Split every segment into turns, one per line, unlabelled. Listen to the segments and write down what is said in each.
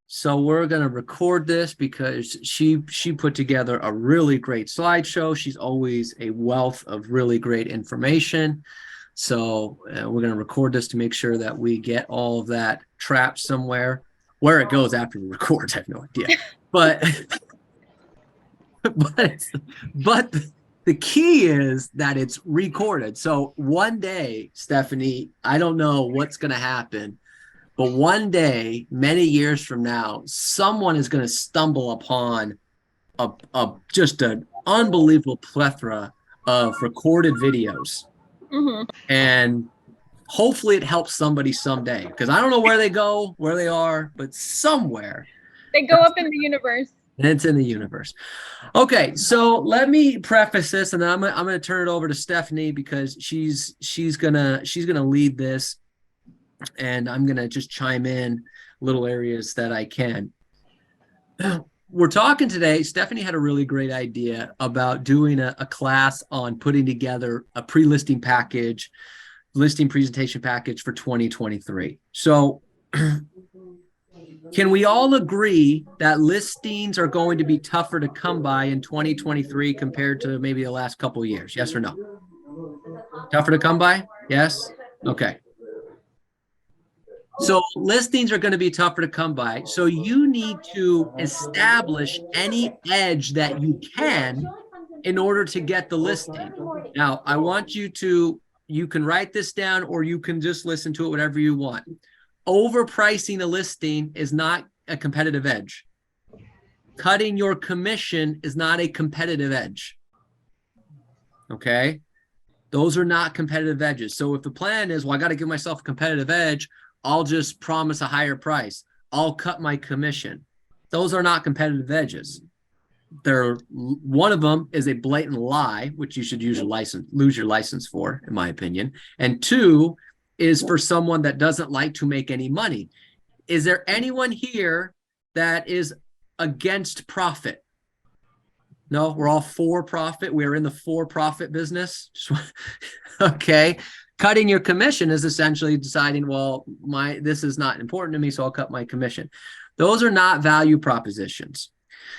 So we're going to record this because she put together a really great slideshow. She's always a wealth of really great information. So we're going to record this to make sure that we get all of that trapped somewhere. Where it goes after we record, I have no idea. But but the key is that it's recorded. So one day, Stephanie, I don't know what's going to happen, but one day, many years from now, someone is going to stumble upon just an unbelievable plethora of recorded videos.
Mm-hmm.
And hopefully it helps somebody someday, because I don't know where they go, where they are, but somewhere.
They go up in the universe.
It's in the universe. Okay, so let me preface this, and then I'm gonna turn it over to Stephanie because she's gonna lead this, and I'm gonna just chime in little areas that I can. We're talking today. Stephanie had a really great idea about doing a class on putting together a pre-listing package, listing presentation package for 2023. So can we all agree that listings are going to be tougher to come by in 2023 compared to maybe the last couple of years? Yes or no? Tougher to come by? Yes? Okay. So listings are going to be tougher to come by. So you need to establish any edge that you can in order to get the listing. Now, I want you can write this down or you can just listen to it, whatever you want. Overpricing a listing is not a competitive edge. Cutting your commission is not a competitive edge. Okay? Those are not competitive edges. So if the plan is, well, I got to give myself a competitive edge, I'll just promise a higher price. I'll cut my commission. Those are not competitive edges. One of them is a blatant lie, which you should lose your license for, in my opinion. And two is for someone that doesn't like to make any money. Is there anyone here that is against profit? No, we're all for profit. We're in the for-profit business. Okay. Cutting your commission is essentially deciding, well, this is not important to me, so I'll cut my commission. Those are not value propositions.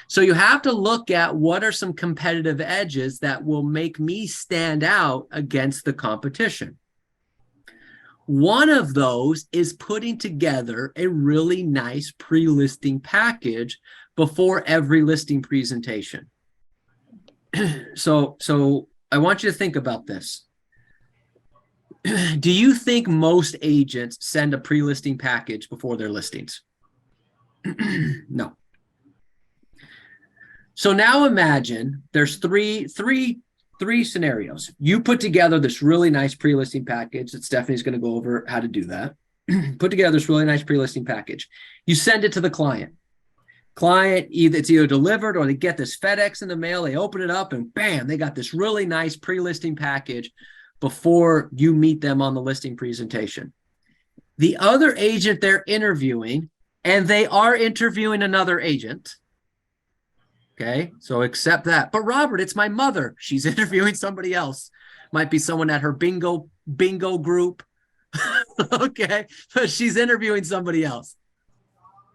So you have to look at what are some competitive edges that will make me stand out against the competition. One of those is putting together a really nice pre-listing package before every listing presentation. So I want you to think about this. Do you think most agents send a pre-listing package before their listings? No. So now imagine there's three scenarios. You put together this really nice pre-listing package that Stephanie's going to go over how to do that. Put together this really nice pre-listing package. You send it to the client. It's either delivered or they get this FedEx in the mail. They open it up and bam, they got this really nice pre-listing package before you meet them on the listing presentation. The other agent they're interviewing, and they are interviewing another agent. Okay, so accept that. But Robert, it's my mother. She's interviewing somebody else. Might be someone at her bingo group. Okay, but she's interviewing somebody else.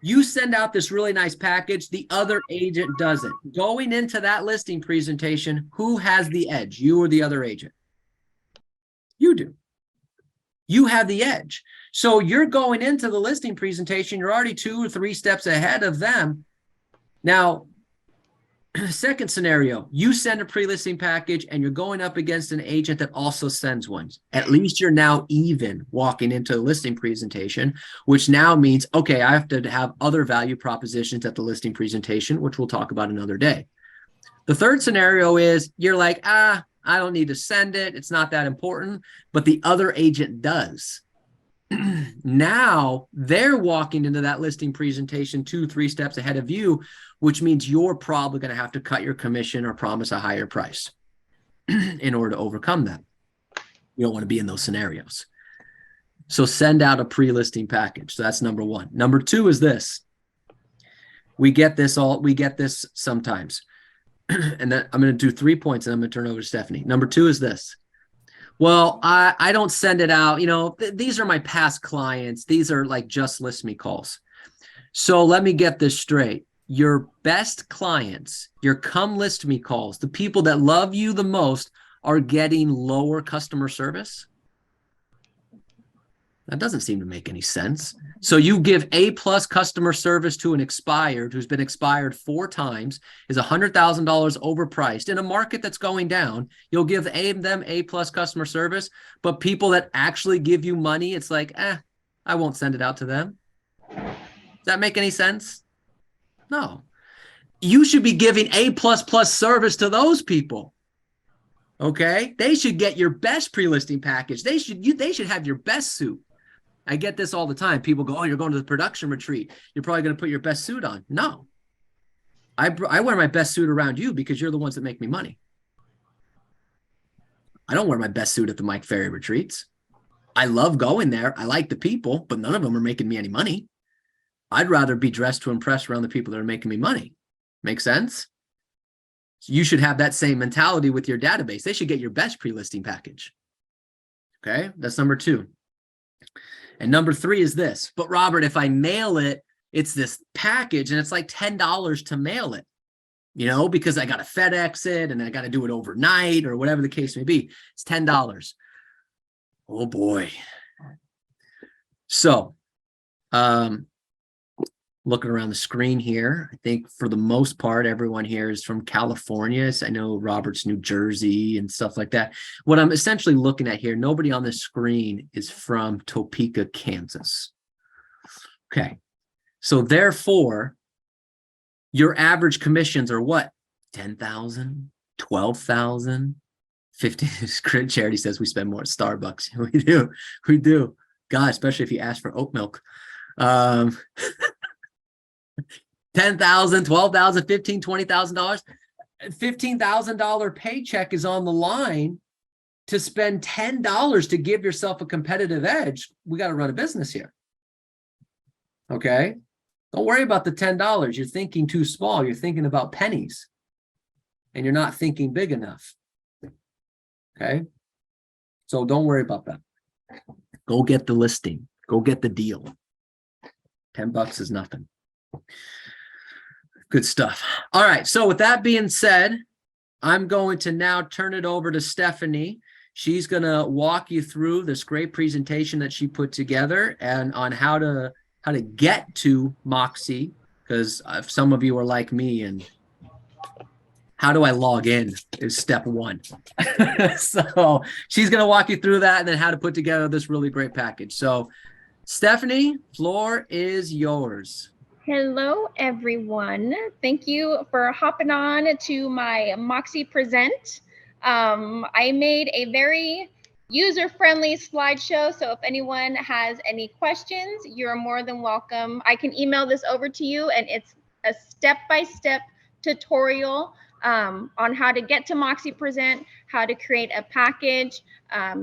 You send out this really nice package. The other agent doesn't. Going into that listing presentation, who has the edge? You or the other agent? You do. You have the edge. So you're going into the listing presentation. You're already 2 or 3 steps ahead of them. Now, second scenario, you send a pre-listing package and you're going up against an agent that also sends one. At least you're now even walking into a listing presentation, which now means, okay, I have to have other value propositions at the listing presentation, which we'll talk about another day. The third scenario is you're like, I don't need to send it. It's not that important, but the other agent does. Now they're walking into that listing presentation 2, 3 steps ahead of you, which means you're probably going to have to cut your commission or promise a higher price in order to overcome that. You don't want to be in those scenarios. So send out a pre-listing package. So that's number one. Number two is this. We get this sometimes. And then I'm going to do 3 points and I'm going to turn it over to Stephanie. Number two is this. Well, I don't send it out. These are my past clients. These are like just list me calls. So let me get this straight. Your best clients, your come list me calls, the people that love you the most are getting lower customer service? That doesn't seem to make any sense. So you give A+ customer service to an expired who's been expired 4 times, is $100,000 overpriced in a market that's going down. You'll give them A+ customer service, but people that actually give you money, it's like, I won't send it out to them. Does that make any sense? No. You should be giving A++ service to those people. Okay? They should get your best pre-listing package. They should have your best suit. I get this all the time. People go, oh, you're going to the production retreat. You're probably going to put your best suit on. No. I wear my best suit around you because you're the ones that make me money. I don't wear my best suit at the Mike Ferry retreats. I love going there. I like the people, but none of them are making me any money. I'd rather be dressed to impress around the people that are making me money. Make sense? You should have that same mentality with your database. They should get your best pre-listing package. Okay, that's number 2. And number 3 is this. But Robert, if I mail it, it's this package and it's like $10 to mail it, because I got to FedEx it and I got to do it overnight or whatever the case may be. It's $10. Oh boy. So, looking around the screen here, I think for the most part, everyone here is from California. So I know Robert's New Jersey and stuff like that. What I'm essentially looking at here, nobody on the screen is from Topeka, Kansas. Okay. So therefore, your average commissions are what? 10,000, 12,000, 15. Charity says we spend more at Starbucks. We do. God, especially if you ask for oat milk. $10,000, $12,000, $15,000, $20,000, $15,000 paycheck is on the line to spend $10 to give yourself a competitive edge. We got to run a business here. Okay. Don't worry about the $10. You're thinking too small. You're thinking about pennies and you're not thinking big enough. Okay. So don't worry about that. Go get the listing. Go get the deal. $10 is nothing. Good stuff. All right. So with that being said, I'm going to now turn it over to Stephanie. She's going to walk you through this great presentation that she put together and on how to get to MOXI, because if some of you are like me and how do I log in is step 1. So she's going to walk you through that and then how to put together this really great package. So Stephanie, floor is yours.
Hello, everyone. Thank you for hopping on to my MOXI Present. I made a very user-friendly slideshow, so if anyone has any questions, you're more than welcome. I can email this over to you, and it's a step-by-step tutorial on how to get to MOXI Present, how to create a package.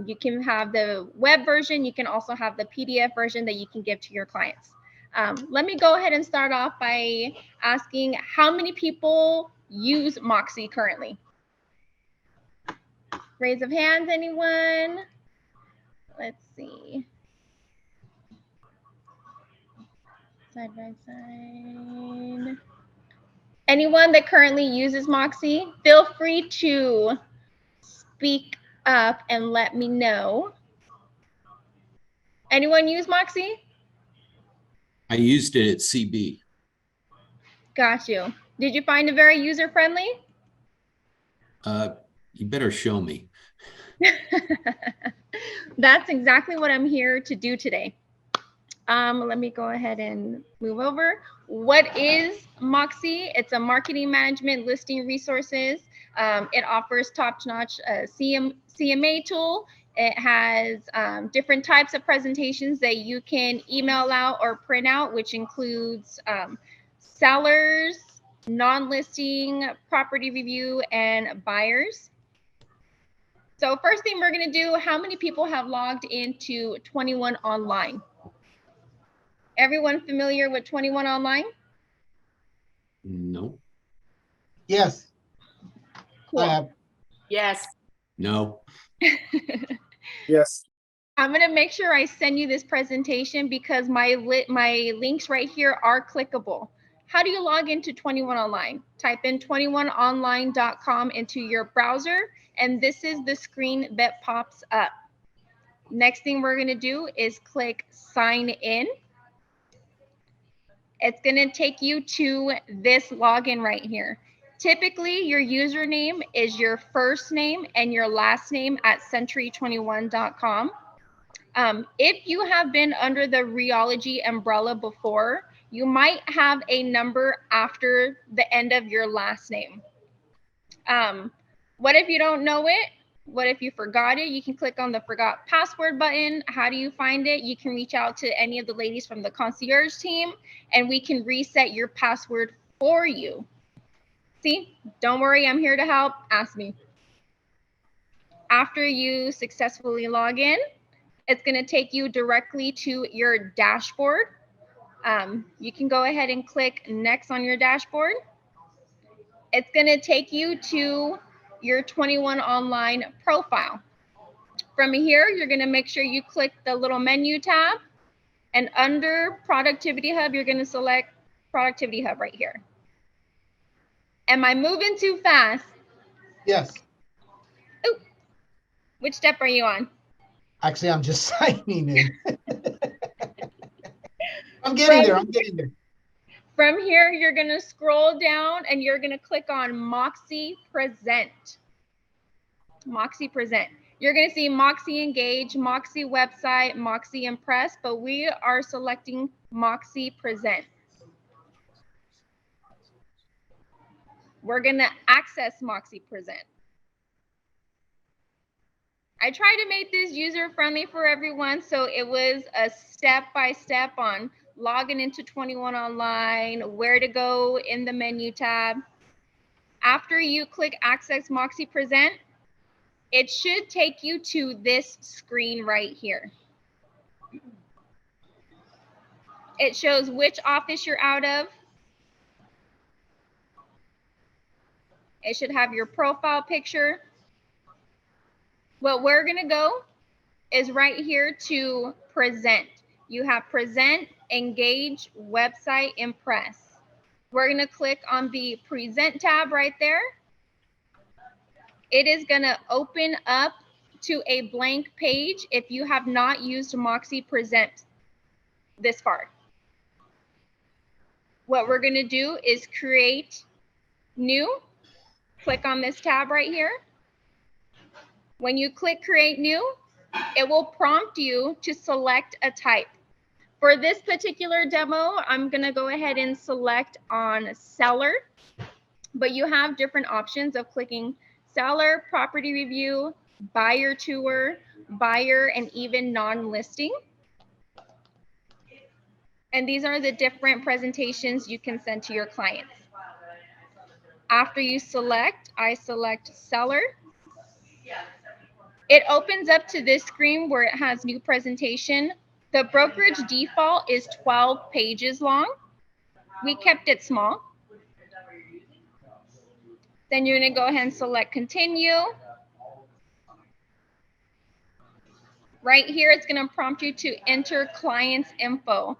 You can have the web version. You can also have the PDF version that you can give to your clients. Let me go ahead and start off by asking how many people use MOXI currently? Raise of hands, anyone? Let's see. Side by side. Anyone that currently uses MOXI, feel free to speak up and let me know. Anyone use MOXI?
I used it at CB.
Got you. Did you find it very user-friendly?
You better show me.
That's exactly what I'm here to do today. Let me go ahead and move over. What is MOXI? It's a marketing management listing resources. It offers top-notch CMA tool. It has different types of presentations that you can email out or print out, which includes sellers, non-listing, property review, and buyers. So first thing we're going to do, how many people have logged into 21 Online? Everyone familiar with 21 Online?
No.
Yes.
Cool.
I have.
Yes.
No.
Yes.
I'm gonna make sure I send you this presentation because my links right here are clickable. How do you log into 21 Online? Type in 21online.com into your browser, and this is the screen that pops up. Next thing we're gonna do is click sign in. It's gonna take you to this login right here. Typically, your username is your first name and your last name at century21.com. If you have been under the Rheology umbrella before, you might have a number after the end of your last name. What if you don't know it? What if you forgot it? You can click on the forgot password button. How do you find it? You can reach out to any of the ladies from the concierge team and we can reset your password for you. See, don't worry, I'm here to help. Ask me. After you successfully log in, it's going to take you directly to your dashboard. You can go ahead and click next on your dashboard. It's going to take you to your 21 Online profile. From here, you're going to make sure you click the little menu tab, and under Productivity Hub, you're going to select Productivity Hub right here. Am I moving too fast?
Yes.
Ooh, which step are you on?
Actually, I'm just signing in. I'm getting there. I'm getting there.
From here, you're going to scroll down and you're going to click on MOXI Present. MOXI Present. You're going to see MOXI Engage, MOXI Website, MOXI Impress, but we are selecting MOXI Present. We're going to access MOXI Present. I tried to make this user-friendly for everyone, so it was a step-by-step on logging into 21 Online, where to go in the menu tab. After you click Access MOXI Present, it should take you to this screen right here. It shows which office you're out of. It should have your profile picture. What we're going to go is right here to Present. You have Present, Engage, Website, Impress. We're going to click on the Present tab right there. It is going to open up to a blank page if you have not used MOXI Present this far. What we're going to do is create new. Click on this tab right here. When you click create new, it will prompt you to select a type. For this particular demo, I'm going to go ahead and select on seller, but you have different options of clicking seller, property review, buyer tour, buyer, and even non-listing. And these are the different presentations you can send to your clients. After you select, I select seller. It opens up to this screen where it has new presentation. The brokerage default is 12 pages long. We kept it small. Then you're going to go ahead and select continue. Right here, it's going to prompt you to enter client's info.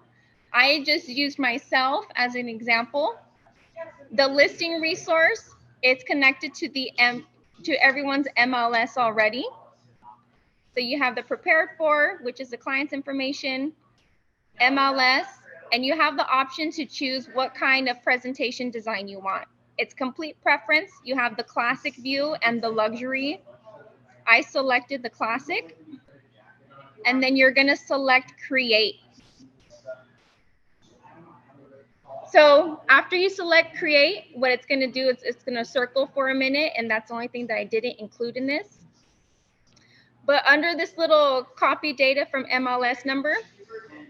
I just used myself as an example. The listing resource, it's connected to everyone's MLS already. So you have the prepared for, which is the client's information, MLS, and you have the option to choose what kind of presentation design you want. It's complete preference. You have the classic view and the luxury. I selected the classic. And then you're going to select create. So after you select create, what it's going to do is it's going to circle for a minute, and that's the only thing that I didn't include in this. But under this little copy data from MLS number,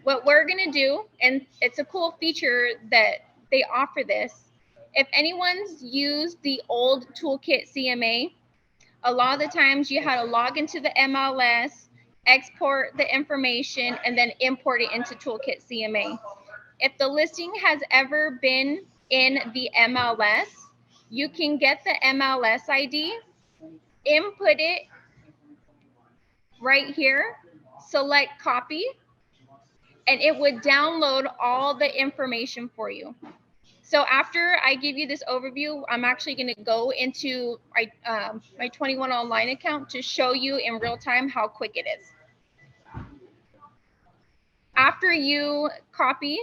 what we're going to do, and it's a cool feature that they offer this, if anyone's used the old Toolkit CMA, a lot of the times you had to log into the MLS, export the information, and then import it into Toolkit CMA. If the listing has ever been in the MLS, you can get the MLS ID, input it right here, select copy, and it would download all the information for you. So after I give you this overview, I'm actually going to go into my 21 online account to show you in real time how quick it is. After you copy,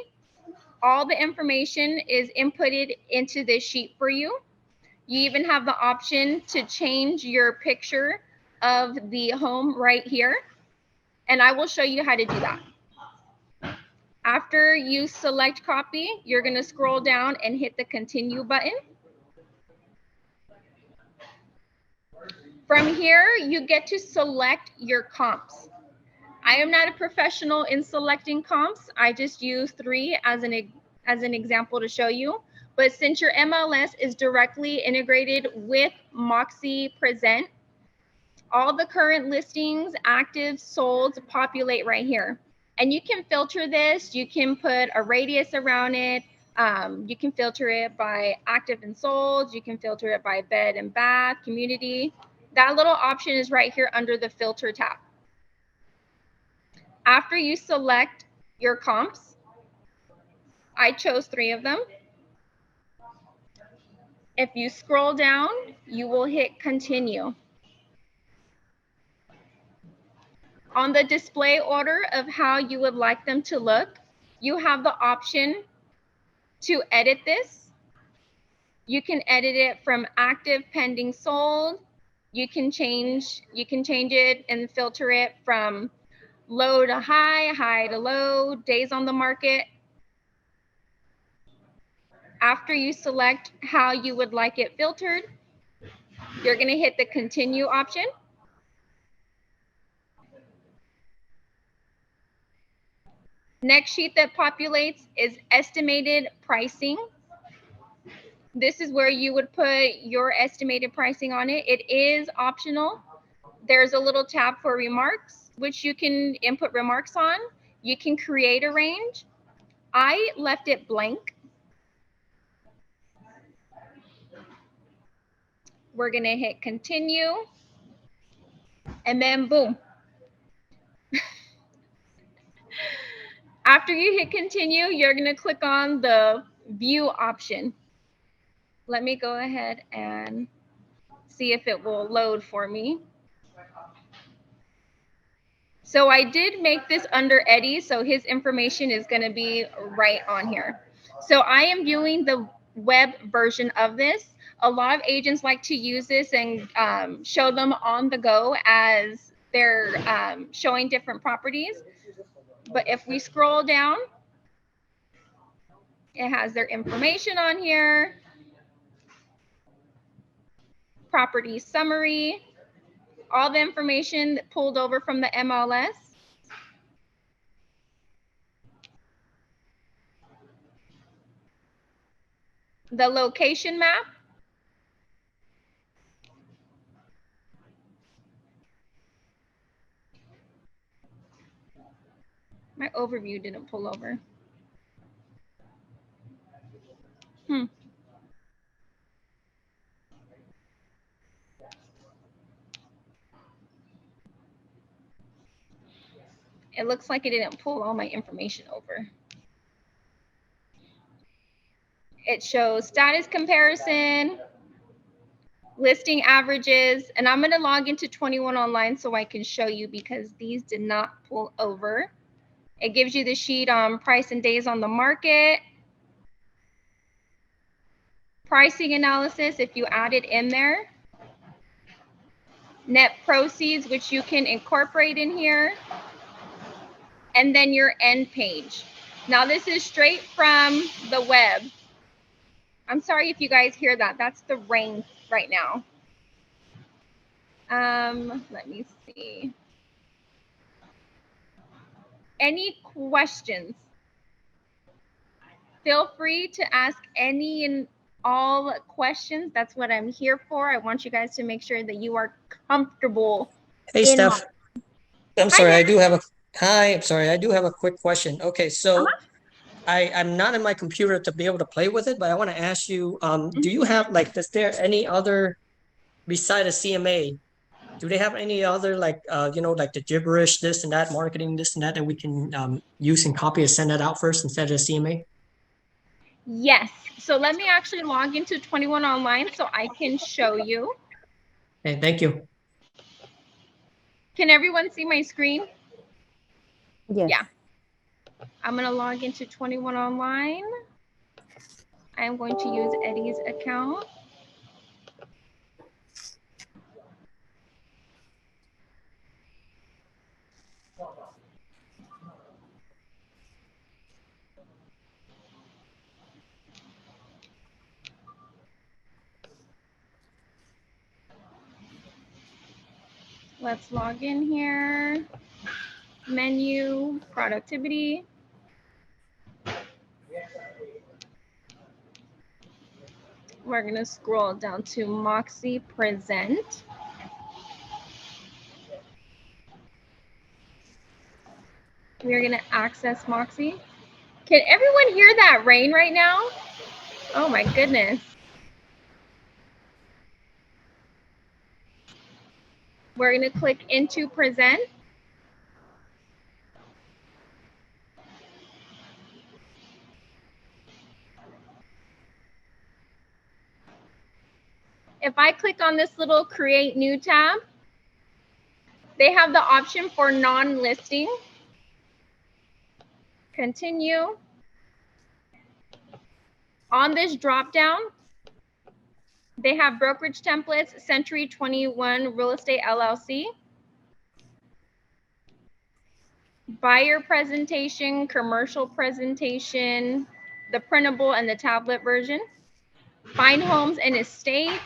all the information is inputted into this sheet for you. You even have the option to change your picture of the home right here, and I will show you how to do that. After you select copy, you're going to scroll down and hit the continue button. From here, you get to select your comps. I am not a professional in selecting comps. I just use 3 as an example to show you. But since your MLS is directly integrated with MOXI Present, all the current listings, active, sold, populate right here. And you can filter this. You can put a radius around it. You can filter it by active and sold. You can filter it by bed and bath, community. That little option is right here under the filter tab. After you select your comps, I chose 3 of them. If you scroll down, you will hit continue. On the display order of how you would like them to look, you have the option to edit this. You can edit it from active, pending, sold. You can change it and filter it from low to high, high to low, days on the market. After you select how you would like it filtered, you're going to hit the continue option. Next sheet that populates is estimated pricing. This is where you would put your estimated pricing on it. It is optional. There's a little tab for remarks, which you can input remarks on. You can create a range. I left it blank. We're going to hit continue. And then boom. After you hit continue, you're going to click on the view option. Let me go ahead and see if it will load for me. So I did make this under Eddie, so his information is going to be right on here. So I am viewing the web version of this. A lot of agents like to use this and show them on the go as they're showing different properties. But if we scroll down, it has their information on here. Property summary, all the information pulled over from the MLS. The location map. My overview didn't pull over. It looks like it didn't pull all my information over. It shows status comparison, listing averages, and I'm going to log into 21 online so I can show you because these did not pull over. It gives you the sheet on price and days on the market. Pricing analysis, if you add it in there. Net proceeds, which you can incorporate in here. And then your end page. Now this is straight from the web. I'm sorry if you guys hear that. That's the rain right now. Let me see. Any questions? Feel free to ask any and all questions. That's what I'm here for. I want you guys to make sure that you are comfortable.
Hey, Steph. I'm sorry,
Hi,
I do have a I'm sorry, I do have a quick question. Okay, so I'm not in my computer to be able to play with it, but I want to ask you, do you have like, is there any other beside a CMA Do they have any other like like the gibberish, this and that, marketing, this and that we can use and copy and send that out first instead of CMA?
Yes. So let me actually log into 21 Online so I can show you.
Okay, thank you.
Can everyone see my screen?
Yes.
Yeah. I'm going to log into 21 Online. I'm going to use Eddie's account. Let's log in here. Menu, productivity. We're going to scroll down to MOXI Present. We're going to access MOXI. Can everyone hear that rain right now? Oh my goodness. We're going to click into Present. If I click on this little Create New tab, they have the option for non-listing. Continue. On this drop-down, they have brokerage templates, Century 21 Real Estate LLC, buyer presentation, commercial presentation, the printable and the tablet version, find homes and estates.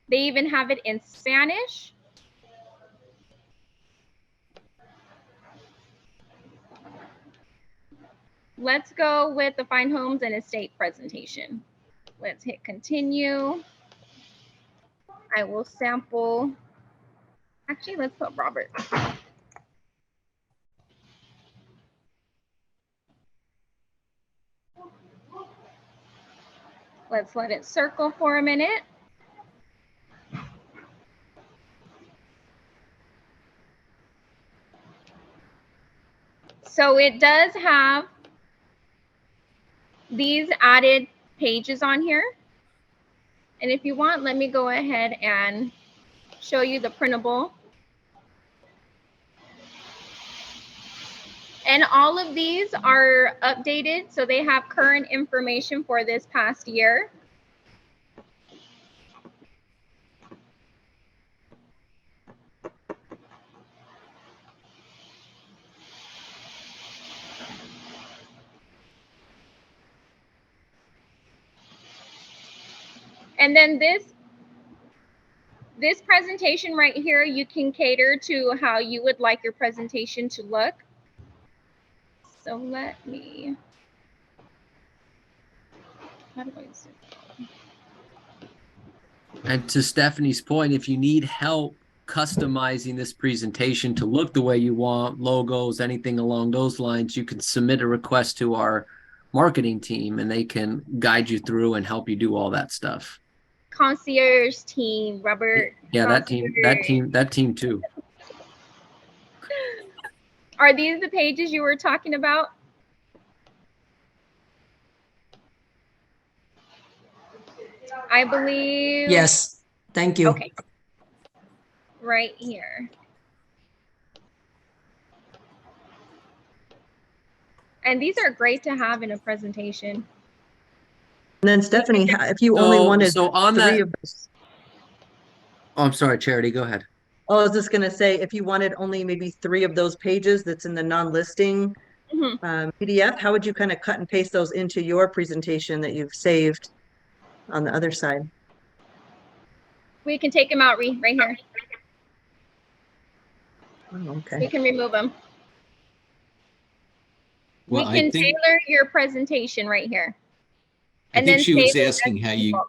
They even have it in Spanish. Let's go with the find homes and estate presentation. Let's hit continue. I will sample. Actually, let's put Robert. Let's let it circle for a minute. So it does have these added pages on here. And if you want, let me go ahead and show you the printable. And all of these are updated, so they have current information for this past year. And then this presentation right here, you can cater to how you would like your presentation to look. So let me, how do I zoom?
And to Stephanie's point, if you need help customizing this presentation to look the way you want, logos, anything along those lines, you can submit a request to our marketing team and they can guide you through and help you do all that stuff.
Concierge team, Robert.
Yeah, that team too.
Are these the pages you were talking about? I believe.
Yes, thank you.
Okay. Right here. And these are great to have in a presentation.
And then Stephanie, if you only wanted
so on
three
that,
of those,
oh, I'm sorry, Charity, go ahead.
I was just gonna say, if you wanted only maybe 3 of those pages that's in the non-listing PDF, how would you kind of cut and paste those into your presentation that you've saved on the other side?
We can take them out right here.
Oh, okay.
We can remove them.
Well,
we can tailor your presentation right here.
I
And
think
then
she was
tailor
asking how you,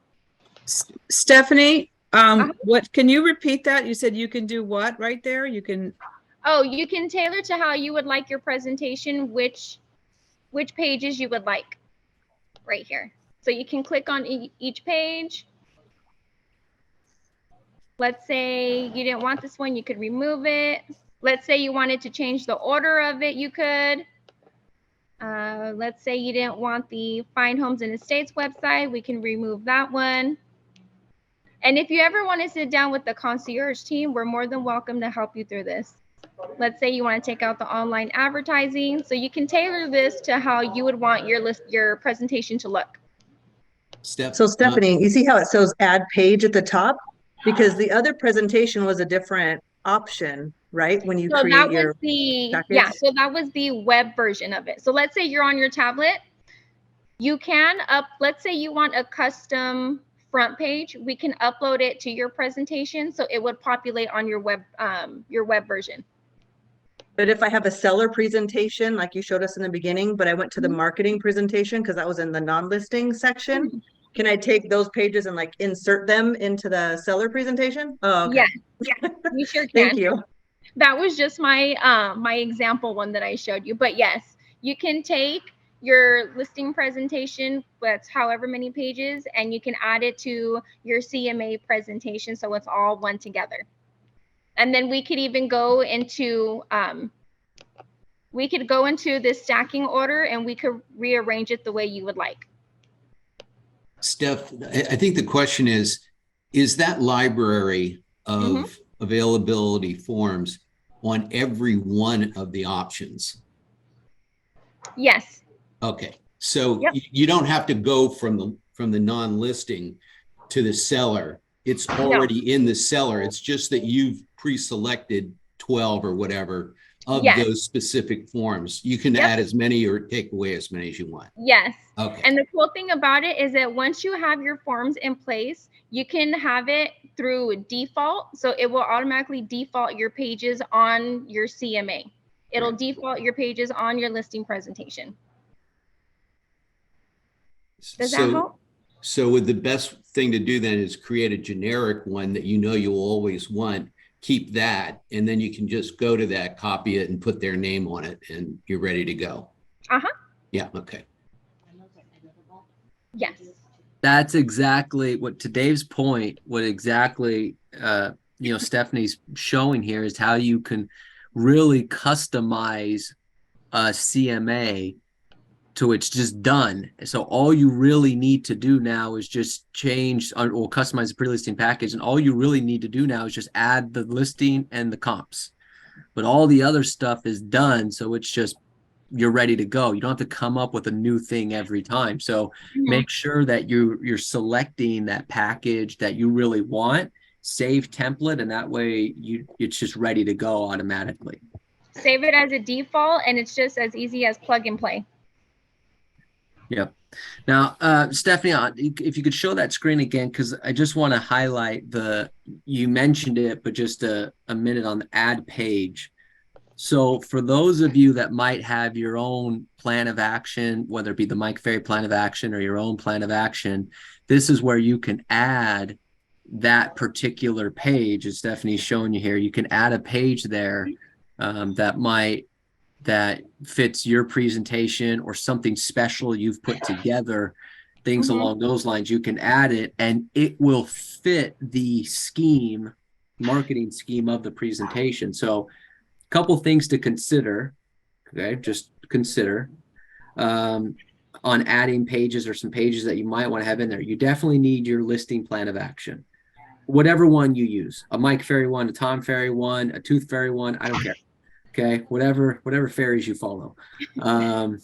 Stephanie,
Uh-huh.
what, can you repeat that? You said you can do what right there? You can,
Oh, you can tailor to how you would like your presentation, which pages you would like right here. So you can click on each page. Let's say you didn't want this one, you could remove it. Let's say you wanted to change the order of it, you could. Let's say you didn't want the Find Homes and Estates website, we can remove that one. And if you ever want to sit down with the concierge team, we're more than welcome to help you through this. Let's say you want to take out the online advertising, so you can tailor this to how you would want your presentation to look.
So Stephanie, you see how it says add page at the top? Because the other presentation was a different option, right? When you
So
create
that
your
was the
package?
so that was the web version of it. So let's say you're on your tablet, you can let's say you want a custom front page, we can upload it to your presentation so it would populate on your web version.
But if I have a seller presentation, like you showed us in the beginning, but I went to the marketing presentation because that was in the non-listing section, can I take those pages and like insert them into the seller presentation? Oh, okay.
Yes, you sure can.
Thank you.
That was just my my example one that I showed you. But yes, you can take your listing presentation, that's however many pages, and you can add it to your CMA presentation so it's all one together. And then we could even go into this stacking order and we could rearrange it the way you would like.
Steph, I think the question is that library of availability forms on every one of the options?
Yes.
Okay. So you don't have to go from the non-listing to the seller. It's already in the seller. It's just that you've pre-selected 12 or whatever of those specific forms. You can add as many or take away as many as you want.
Yes.
Okay.
And the cool thing about it is that once you have your forms in place, you can have it through default. So it will automatically default your pages on your CMA. It'll default your pages on your listing presentation. Does that help?
So would the best thing to do then is create a generic one that you know you'll always want, keep that, and then you can just go to that, copy it, and put their name on it, and you're ready to go. Yeah, okay.
Yes.
That's exactly what, to Dave's point, what exactly Stephanie's showing here is how you can really customize a CMA to it's just done. So all you really need to do now is just change or customize the pre-listing package, and all you really need to do now is just add the listing and the comps. But all the other stuff is done, so it's just you're ready to go. You don't have to come up with a new thing every time. So make sure that you're selecting that package that you really want, save template, and that way it's just ready to go automatically.
Save it as a default, and it's just as easy as plug and play.
Yep. Now, Stephanie, if you could show that screen again, because I just want to highlight you mentioned it, but just a minute on the add page. So for those of you that might have your own plan of action, whether it be the Mike Ferry plan of action or your own plan of action, this is where you can add that particular page, as Stephanie's showing you here. You can add a page there that fits your presentation or something special you've put together, things along those lines. You can add it and it will fit the marketing scheme of the presentation. So a couple things to consider, okay? Just consider on adding pages or some pages that you might want to have in there. You definitely need your listing plan of action. Whatever one you use, a Mike Ferry one, a Tom Ferry one, a Tooth Ferry one, I don't care. Okay, whatever fairies you follow. You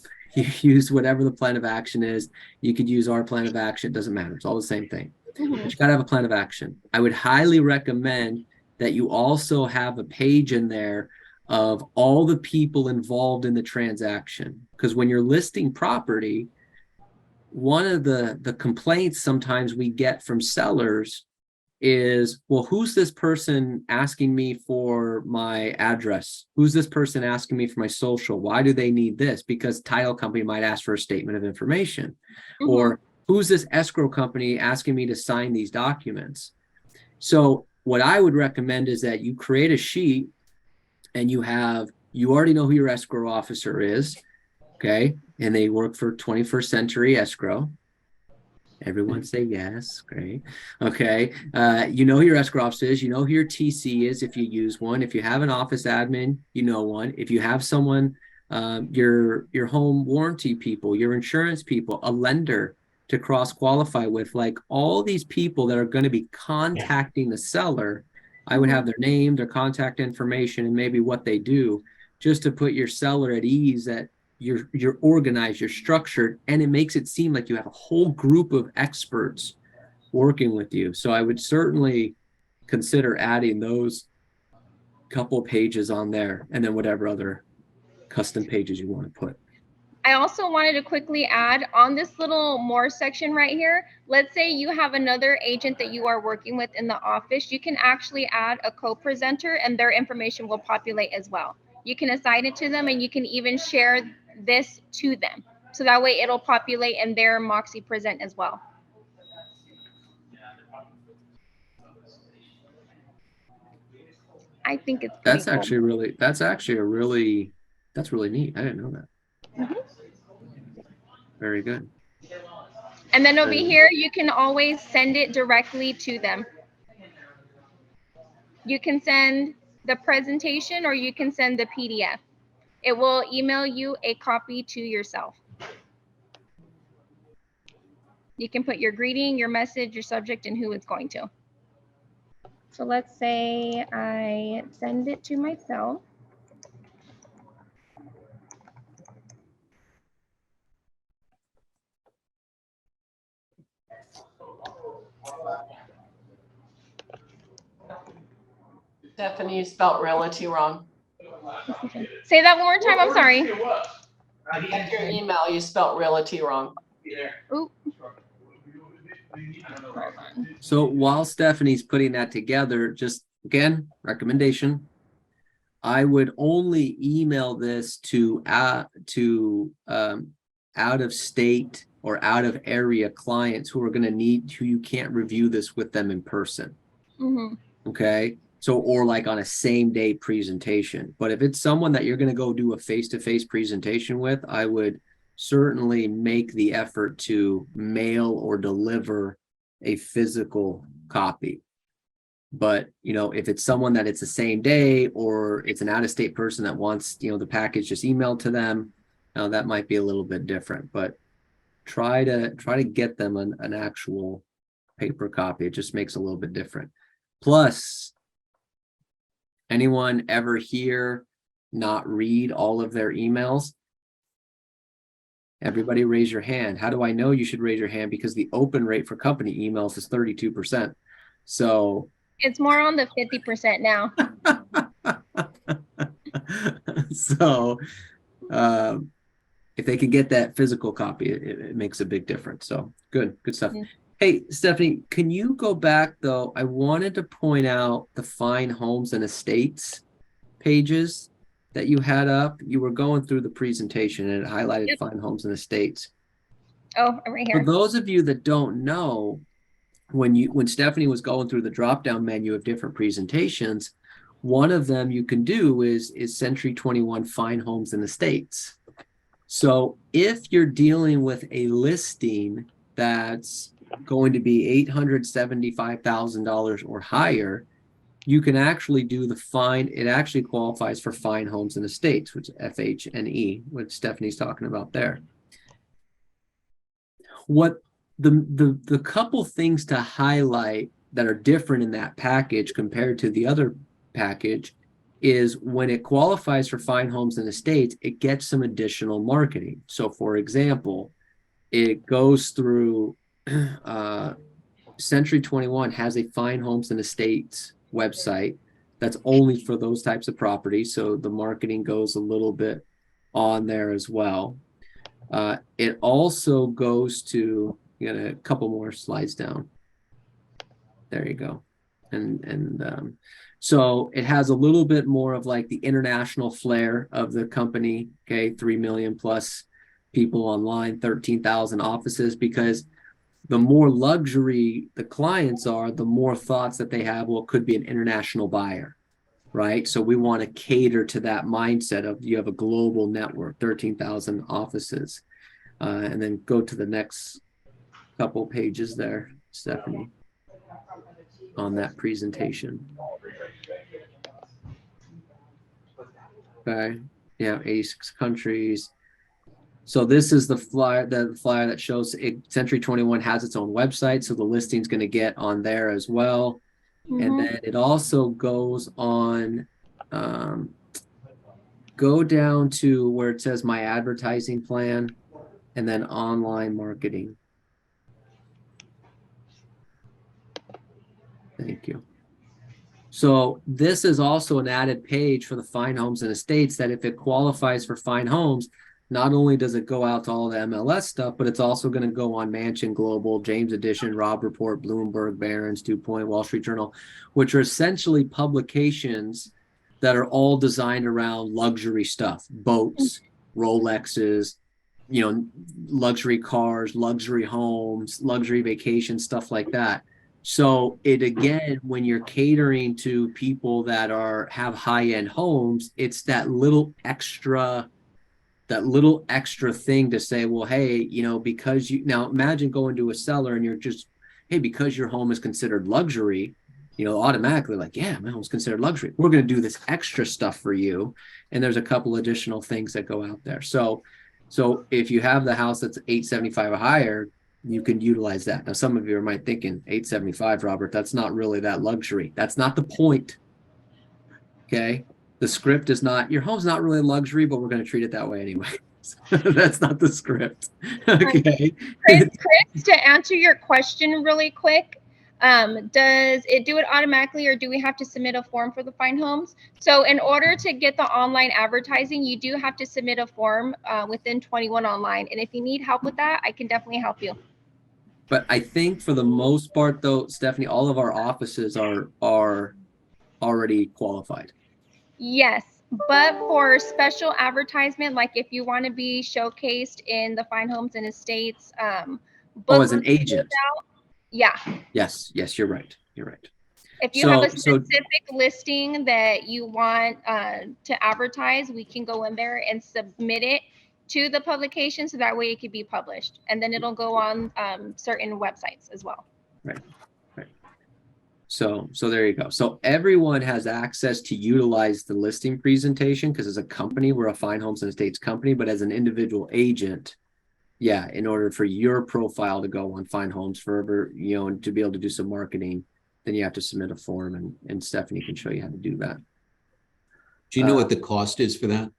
use whatever the plan of action is. You could use our plan of action. It doesn't matter. It's all the same thing. But you got to have a plan of action. I would highly recommend that you also have a page in there of all the people involved in the transaction. Because when you're listing property, one of the complaints sometimes we get from sellers is, well, who's this person asking me for my address? Who's this person asking me for my social? Why do they need this? Because title company might ask for a statement of information. Or who's this escrow company asking me to sign these documents? So what I would recommend is that you create a sheet and you already know who your escrow officer is, okay? And they work for 21st Century Escrow. Everyone say yes. Great. Okay. You know who your escrow office is. You know who your TC is if you use one. If you have an office admin, you know one. If you have someone, your home warranty people, your insurance people, a lender to cross qualify with, like all these people that are going to be contacting the seller, I would have their name, their contact information, and maybe what they do, just to put your seller at ease that you're organized, you're structured, and it makes it seem like you have a whole group of experts working with you. So I would certainly consider adding those couple pages on there, and then whatever other custom pages you want to put.
I also wanted to quickly add on this little more section right here. Let's say you have another agent that you are working with in the office. You can actually add a co-presenter and their information will populate as well. You can assign it to them and you can even share this to them. So that way it'll populate in their MOXI present as well. I think it's pretty
That's
cool.
actually really, that's really neat. I didn't know that. Very good.
And then over here, you can always send it directly to them. You can send the presentation or you can send the PDF. It will email you a copy to yourself. You can put your greeting, your message, your subject, and who it's going to. So let's say I send it to myself.
Stephanie, you spelled realty wrong.
Say that one more time. I'm sorry.
In your email, you spelled realty wrong.
Oop.
So while Stephanie's putting that together, just again, recommendation, I would only email this to out of state or out of area clients who are going to need, who you can't review this with them in person. Okay. So, or like on a same day presentation. But if it's someone that you're going to go do a face-to-face presentation with, I would certainly make the effort to mail or deliver a physical copy. But, you know, if it's someone that it's the same day or it's an out-of-state person that wants, you know, the package just emailed to them, that might be a little bit different. But try to get them an actual paper copy. It just makes a little bit different. Plus, anyone ever here not read all of their emails? Everybody raise your hand. How do I know you should raise your hand? Because the open rate for company emails is 32%. So
it's more on the 50% now.
So if they could get that physical copy, it makes a big difference. So good stuff. Hey, Stephanie, can you go back though? I wanted to point out the Fine Homes and Estates pages that you had up. You were going through the presentation and it highlighted Fine Homes and Estates.
Oh, right here.
For those of you that don't know, when Stephanie was going through the drop-down menu of different presentations, one of them you can do is Century 21 Fine Homes and Estates. So if you're dealing with a listing that's going to be $875,000 or higher, you can actually do the fine. It actually qualifies for Fine Homes and Estates, which is FH&E, which Stephanie's talking about there. What the couple things to highlight that are different in that package compared to the other package is when it qualifies for Fine Homes and Estates, it gets some additional marketing. So for example, it goes through Century 21 has a Fine Homes and Estates website that's only for those types of properties. So the marketing goes a little bit on there as well. It also goes to, you got a couple more slides down. There you go. And so it has a little bit more of like the international flair of the company. Okay, 3 million plus people online, 13,000 offices, because the more luxury the clients are, the more thoughts that they have, well, it could be an international buyer, right? So we want to cater to that mindset of you have a global network, 13,000 offices. And then go to the next couple pages there, Stephanie, on that presentation. Okay. Yeah, 86 countries. So this is the flyer that shows Century 21 has its own website, so the listing's going to get on there as well. And then it also goes on, go down to where it says my advertising plan, and then online marketing. Thank you. So this is also an added page for the Fine Homes and Estates that if it qualifies for Fine Homes, not only does it go out to all the MLS stuff, but it's also going to go on Mansion Global, James Edition, Robb Report, Bloomberg, Barron's, 2 Point, Wall Street Journal, which are essentially publications that are all designed around luxury stuff, boats, Rolexes, you know, luxury cars, luxury homes, luxury vacations, stuff like that. So it, again, when you're catering to people that have high-end homes, it's that little extra thing to say, well, hey, you know, because now imagine going to a seller and you're just, hey, because your home is considered luxury, you know, automatically like, yeah, my home's considered luxury. We're going to do this extra stuff for you. And there's a couple additional things that go out there. So if you have the house that's 875 or higher, you can utilize that. Now, some of you might thinking 875, Robert, that's not really that luxury. That's not the point. Okay. The script is not, your home's not really luxury, but we're going to treat it that way anyway. That's not the script. Okay.
Chris, to answer your question really quick, does it do it automatically or do we have to submit a form for the Fine Homes? So in order to get the online advertising, you do have to submit a form within 21 online. And if you need help with that, I can definitely help you.
But I think for the most part, though, Stephanie, all of our offices are already qualified.
Yes, but for special advertisement, like if you want to be showcased in the Fine Homes and Estates,
As an agent.
Yeah.
Yes, you're right. You're right.
If you have a specific listing that you want to advertise, we can go in there and submit it to the publication so that way it could be published, and then it'll go on certain websites as well.
Right. So there you go. So everyone has access to utilize the listing presentation because as a company, we're a Fine Homes and Estates company, but as an individual agent, yeah, in order for your profile to go on Fine Homes Forever, you know, and to be able to do some marketing, then you have to submit a form, and Stephanie can show you how to do that.
Do you know what the cost is for that?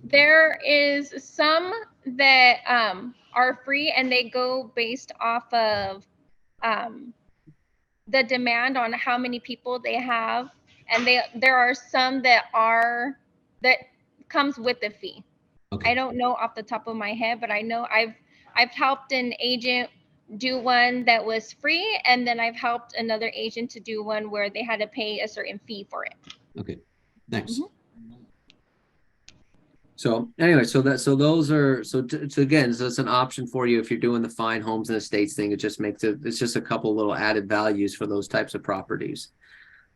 There is some that are free and they go based off of the demand on how many people they have, and there are some that comes with a fee. Okay. I don't know off the top of my head, but I know I've helped an agent do one that was free, and then I've helped another agent to do one where they had to pay a certain fee for it.
Okay, thanks.
So anyway, so those are, so again, so it's an option for you if you're doing the Fine Homes and Estates thing. It just makes it's just a couple little added values for those types of properties.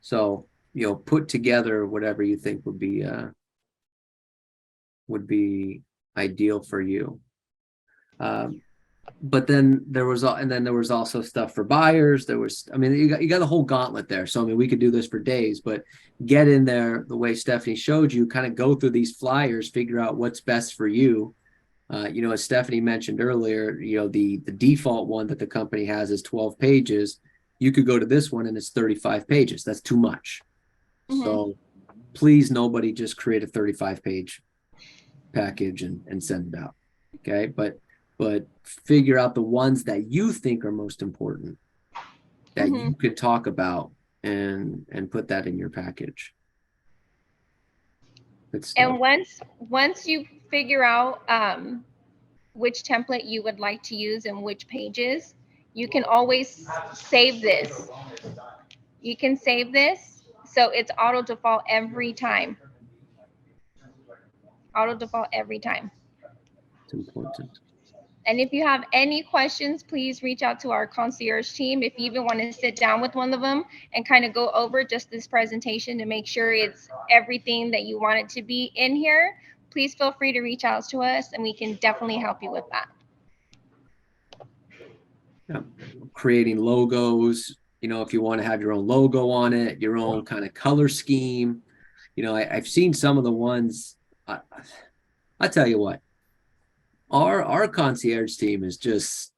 So, you know, put together whatever you think would be ideal for you. But then there was also stuff for buyers. There was, I mean, you got a whole gauntlet there. So I mean, we could do this for days, but get in there the way Stephanie showed you, kind of go through these flyers, figure out what's best for you. You know, as Stephanie mentioned earlier, you know, the default one that the company has is 12 pages. You could go to this one and it's 35 pages. That's too much. So please, nobody just create a 35-page package and send it out. Okay, but figure out the ones that you think are most important that you could talk about and put that in your package.
And once you figure out which template you would like to use and which pages, you can always save this. You can save this so it's auto default every time. Auto default every time.
It's important.
And if you have any questions, please reach out to our concierge team. If you even want to sit down with one of them and kind of go over just this presentation to make sure it's everything that you want it to be in here, please feel free to reach out to us and we can definitely help you with that.
creating logos, if you want to have your own logo on it, your own kind of color scheme. I've seen some of the ones. I tell you what, our concierge team is just,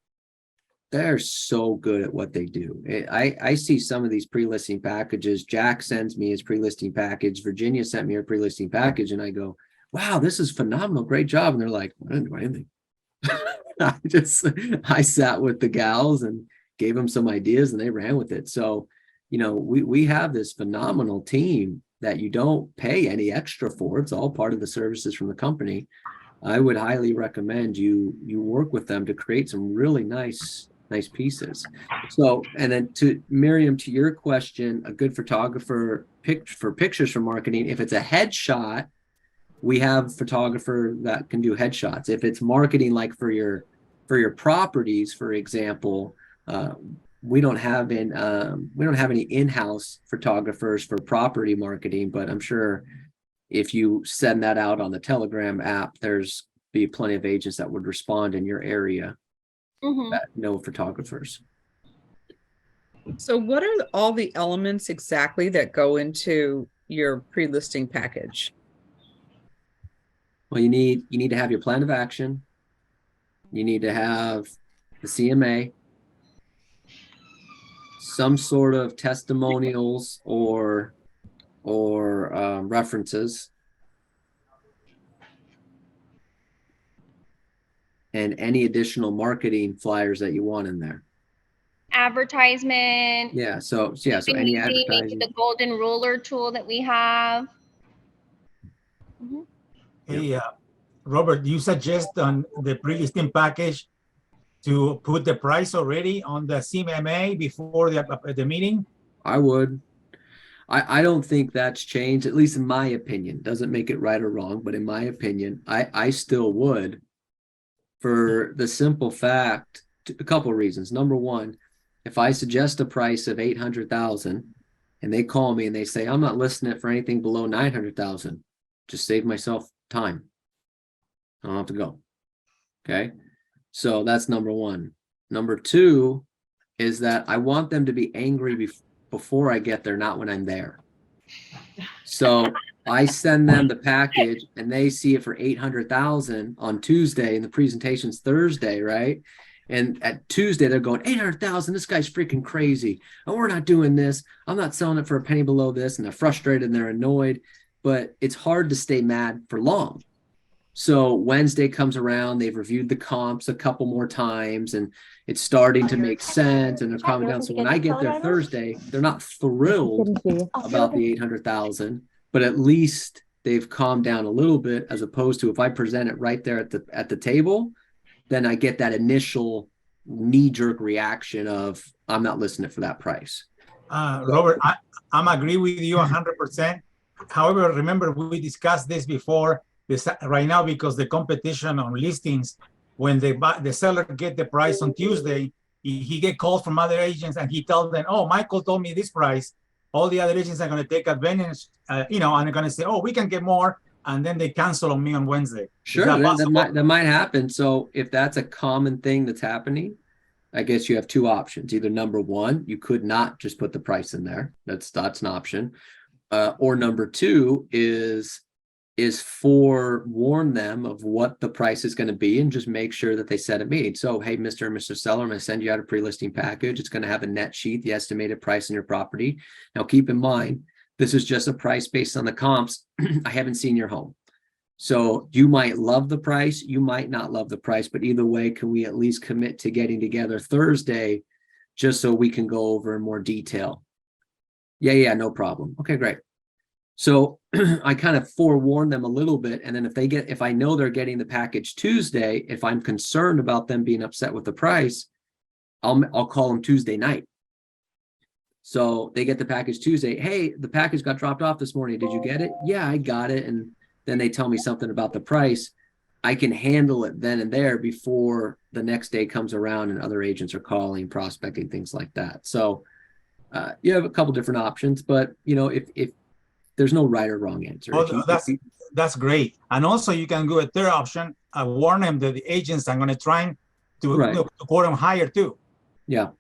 they're so good at what they do. I see some of these pre-listing packages. Jack sends me his pre-listing package. Virginia sent me her pre-listing package, and I go, wow, this is phenomenal. Great job. And they're like, I didn't do anything. I sat with the gals and gave them some ideas, and they ran with it. So, we have this phenomenal team that you don't pay any extra for. It's all part of the services from the company. I would highly recommend you work with them to create some really nice pieces. So, and then to Miriam, to your question, a good photographer for pictures for marketing, if it's a headshot, we have a photographer that can do headshots. If it's marketing, like for your properties, for example, we don't have any in-house photographers for property marketing, but I'm sure if you send that out on the Telegram app, there's be plenty of agents that would respond in your area that know photographers.
So what are all the elements exactly that go into your pre-listing package?
Well, you need to have your plan of action. You need to have the CMA, some sort of testimonials or references, and any additional marketing flyers that you want in there.
Advertisement.
Yeah. So any advertising.
Maybe the golden ruler tool that we have.
Hey, Robert, you suggest on the pre-listing package to put the price already on the CMA before the meeting?
I would. I don't think that's changed, at least in my opinion. Doesn't make it right or wrong, but in my opinion, I still would, for the simple fact, a couple of reasons. Number one, if I suggest a price of 800,000 and they call me and they say, I'm not listing it for anything below 900,000, just save myself time. I don't have to go. Okay. So that's number one. Number two is that I want them to be angry before I get there, not when I'm there. So I send them the package and they see it for 800,000 on Tuesday and the presentation's Thursday, right? And at Tuesday, they're going, 800,000, this guy's freaking crazy. And we're not doing this. I'm not selling it for a penny below this. And they're frustrated and they're annoyed, but it's hard to stay mad for long. So Wednesday comes around, they've reviewed the comps a couple more times and it's starting to make sense and they're calming down. So when I get there Thursday, they're not thrilled about the 800,000, but at least they've calmed down a little bit, as opposed to if I present it right there at the table, then I get that initial knee-jerk reaction of, I'm not listening for that price.
Robert, I'm agree with you 100%. However, remember, we discussed this before. Right now, because the competition on listings, when the seller get the price on Tuesday, he get calls from other agents and he tells them, oh, Michael told me this price. All the other agents are going to take advantage, and they're going to say, oh, we can get more. And then they cancel on me on Wednesday.
Sure, that might happen. So if that's a common thing that's happening, I guess you have two options. Either number one, you could not just put the price in there. That's an option. Or number two is forewarn them of what the price is going to be and just make sure that they set a meeting. So, hey, Mr. and Mr. Seller, I'm going to send you out a pre-listing package. It's going to have a net sheet, the estimated price on your property. Now, keep in mind, this is just a price based on the comps. I haven't seen your home. So you might love the price, you might not love the price, but either way, can we at least commit to getting together Thursday just so we can go over in more detail? Yeah, no problem. Okay, great. So I kind of forewarn them a little bit. And then if I know they're getting the package Tuesday, if I'm concerned about them being upset with the price, I'll call them Tuesday night. So they get the package Tuesday. Hey, the package got dropped off this morning. Did you get it? Yeah, I got it. And then they tell me something about the price. I can handle it then and there before the next day comes around and other agents are calling, prospecting, things like that. So you have a couple different options, but if there's no right or wrong answer.
Oh, that's great. And also you can go a third option. I warn them that the agents are going to try to quote them higher too.
Yeah.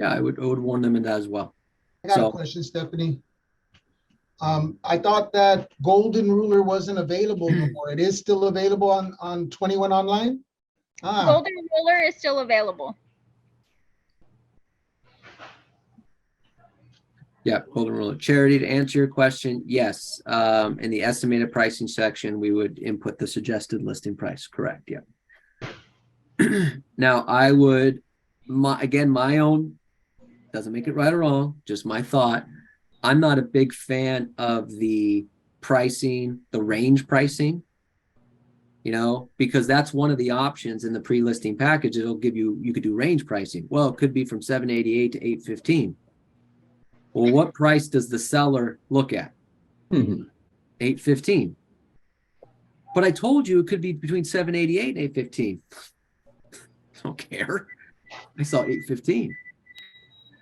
I would warn them in that as well.
I got a
So
question, Stephanie. I thought that Golden Ruler wasn't available no more. It is still available on 21 Online? Ah,
Golden Ruler is still available.
yeah, Golden Ruler. Charity, to answer your question, yes. In the estimated pricing section, we would input the suggested listing price. Correct. Yeah. Now, I would, my own, doesn't make it right or wrong, just my thought. I'm not a big fan of the pricing, the range pricing, because that's one of the options in the pre-listing package. It'll give you could do range pricing. Well, it could be from 788 to 815. Well, what price does the seller look at? 815. But I told you it could be between 788 and 815. I don't care. I saw 815.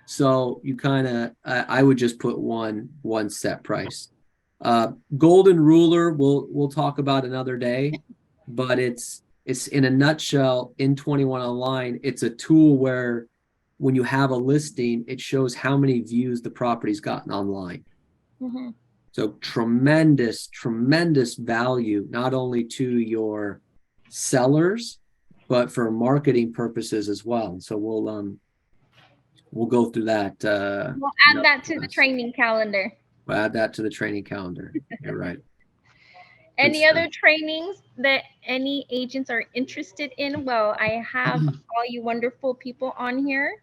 So you kind of, I would just put one set price. Golden Ruler, we'll talk about another day, but it's in a nutshell, in 21 Online, it's a tool where when you have a listing, it shows how many views the property's gotten online.
Mm-hmm.
So tremendous value, not only to your sellers, but for marketing purposes as well. So we'll go through that.
We'll add that to the training calendar.
We'll add that to the training calendar. You're right.
Any other trainings that any agents are interested in? Well, I have all you wonderful people on here.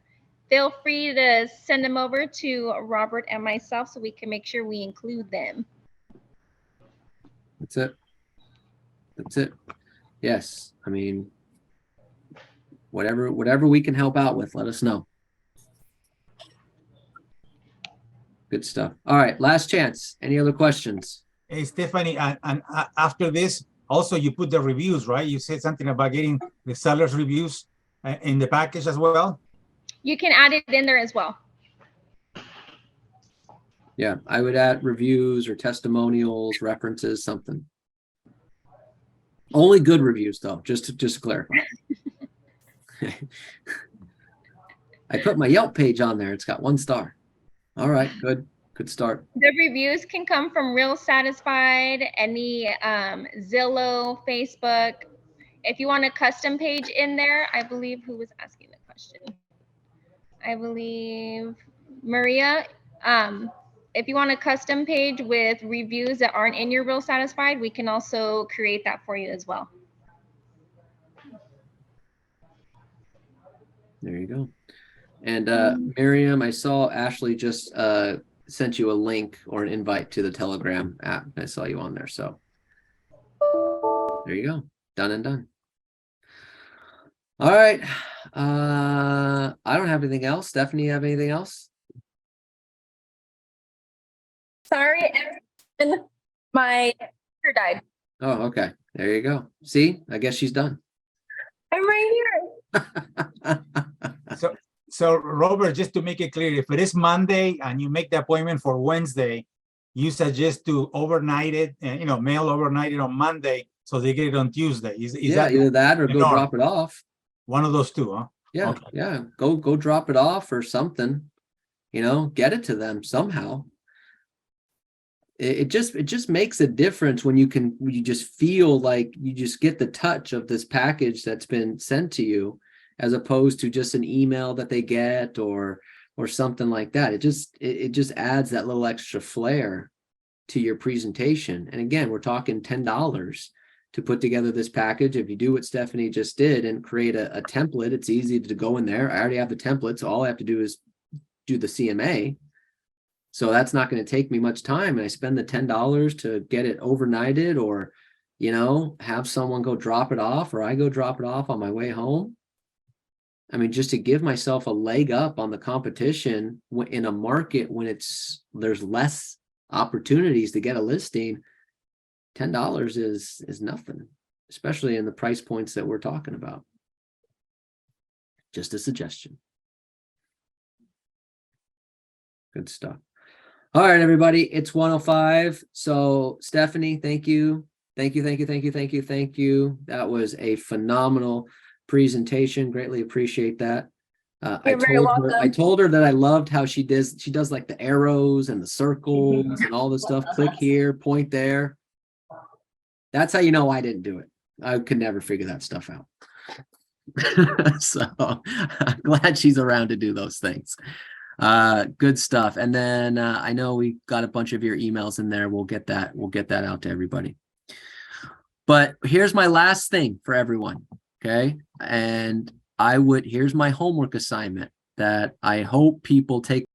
Feel free to send them over to Robert and myself so we can make sure we include them.
That's it. Yes. I mean, whatever we can help out with, let us know. Good stuff. All right. Last chance. Any other questions?
Hey, Stephanie, and after this, also you put the reviews, right? You said something about getting the seller's reviews in the package as well.
You can add it in there as well.
Yeah, I would add reviews or testimonials, references, something. Only good reviews, though, just to clarify. I put my Yelp page on there. It's got 1 star. All right, good start.
The reviews can come from Real Satisfied, any Zillow, Facebook. If you want a custom page in there, I believe who was asking the question. I believe Maria. If you want a custom page with reviews that aren't in your Real Satisfied, we can also create that for you as well.
There you go. And Miriam, I saw Ashley just sent you a link or an invite to the Telegram app. I saw you on there. So there you go. Done and done. All right. I don't have anything else. Stephanie, you have anything else?
Sorry, my computer died.
Oh, okay. There you go. See, I guess she's done.
I'm right here.
So Robert, just to make it clear, if it is Monday and you make the appointment for Wednesday, you suggest to overnight it and mail overnight it on Monday so they get it on Tuesday. Is that
either that or go drop it off?
One of those two, huh?
Yeah,
okay.
Yeah. Go drop it off or something. Get it to them somehow. It just makes a difference when you just feel like you just get the touch of this package that's been sent to you, as opposed to just an email that they get or something like that. It just adds that little extra flair to your presentation. And again, we're talking $10 to put together this package. If you do what Stephanie just did and create a template, it's easy to go in there. I already have the template, so all I have to do is do the CMA. So that's not going to take me much time. And I spend the $10 to get it overnighted or, have someone go drop it off, or I go drop it off on my way home. I mean, just to give myself a leg up on the competition in a market when there's less opportunities to get a listing, $10 is nothing, especially in the price points that we're talking about. Just a suggestion. Good stuff. All right, everybody, it's 1:05. So Stephanie, thank you. Thank you. That was a phenomenal presentation. Greatly appreciate that.
You're very welcome.
I told her that I loved how she does like the arrows and the circles and all this stuff. Click here, point there. That's how you know I didn't do it. I could never figure that stuff out. So I'm glad she's around to do those things. Good stuff. And then I know we got a bunch of your emails in there. We'll get that out to everybody. But here's my last thing for everyone. Okay. And here's my homework assignment that I hope people take